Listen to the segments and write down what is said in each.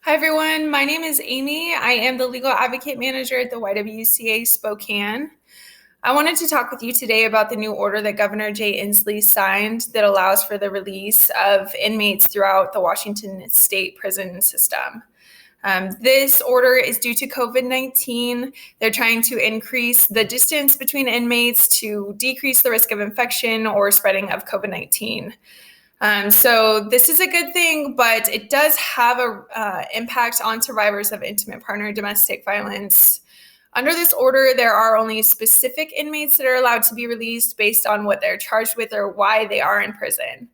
Hi, everyone. My name is Amy. I am the Legal Advocate Manager at the YWCA Spokane. I wanted to talk with you today about the new order that Governor Jay Inslee signed that allows for the release of inmates throughout the Washington state prison system. This order is due to COVID-19. They're trying to increase the distance between inmates to decrease the risk of infection or spreading of COVID-19. So this is a good thing, but it does have a impact on survivors of intimate partner domestic violence. Under this order, there are only specific inmates that are allowed to be released based on what they're charged with or why they are in prison.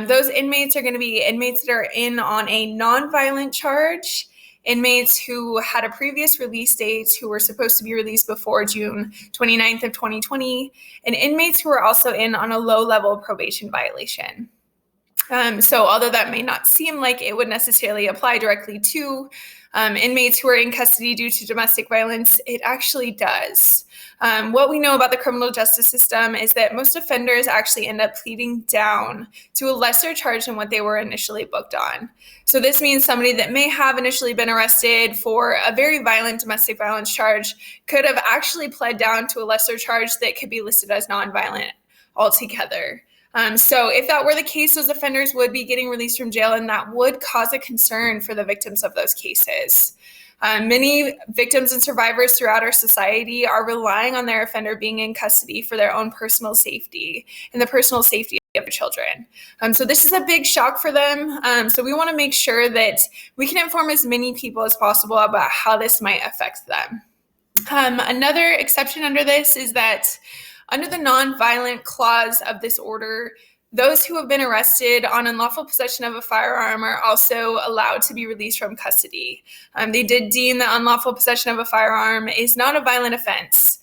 Those inmates are going to be inmates that are in on a nonviolent charge, inmates who had a previous release date who were supposed to be released before June 29th of 2020, and inmates who are also in on a low-level probation violation. So although that may not seem like it would necessarily apply directly to inmates who are in custody due to domestic violence, it actually does. What we know about the criminal justice system is that most offenders actually end up pleading down to a lesser charge than what they were initially booked on. So this means somebody that may have initially been arrested for a very violent domestic violence charge could have actually pled down to a lesser charge that could be listed as nonviolent altogether. So if that were the case, those offenders would be getting released from jail, and that would cause a concern for the victims of those cases. Many victims and survivors throughout our society are relying on their offender being in custody for their own personal safety and the personal safety of their children. So this is a big shock for them. So we want to make sure that we can inform as many people as possible about how this might affect them. Another exception under this is that under the nonviolent clause of this order, those who have been arrested on unlawful possession of a firearm are also allowed to be released from custody. They did deem that unlawful possession of a firearm is not a violent offense.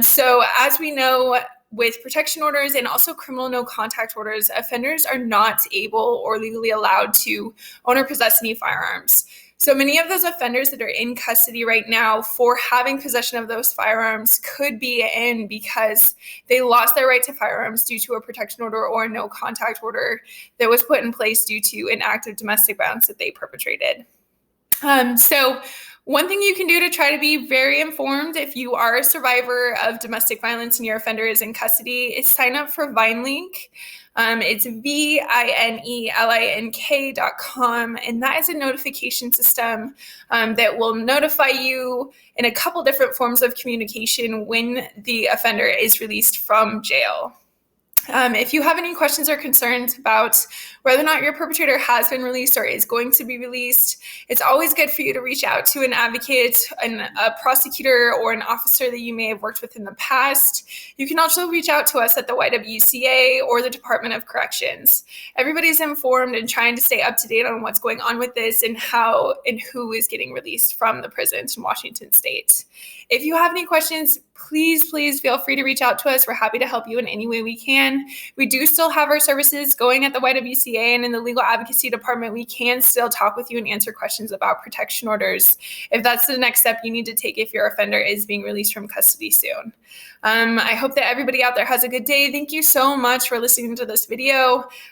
So as we know, with protection orders and also criminal no contact orders, offenders are not able or legally allowed to own or possess any firearms. So many of those offenders that are in custody right now for having possession of those firearms could be in because they lost their right to firearms due to a protection order or a no contact order that was put in place due to an act of domestic violence that they perpetrated. So one thing you can do to try to be very informed if you are a survivor of domestic violence and your offender is in custody is sign up for VineLink. It's VINELINK.com, and that is a notification system that will notify you in a couple different forms of communication when the offender is released from jail. If you have any questions or concerns about whether or not your perpetrator has been released or is going to be released, it's always good for you to reach out to an advocate, a prosecutor, or an officer that you may have worked with in the past. You can also reach out to us at the YWCA or the Department of Corrections. Everybody's informed and trying to stay up to date on what's going on with this and how and who is getting released from the prisons in Washington state. If you have any questions, please feel free to reach out to us. We're happy to help you in any way we can. We do still have our services going at the YWCA, and in the Legal Advocacy Department, we can still talk with you and answer questions about protection orders if that's the next step you need to take if your offender is being released from custody soon. I hope that everybody out there has a good day. Thank you so much for listening to this video.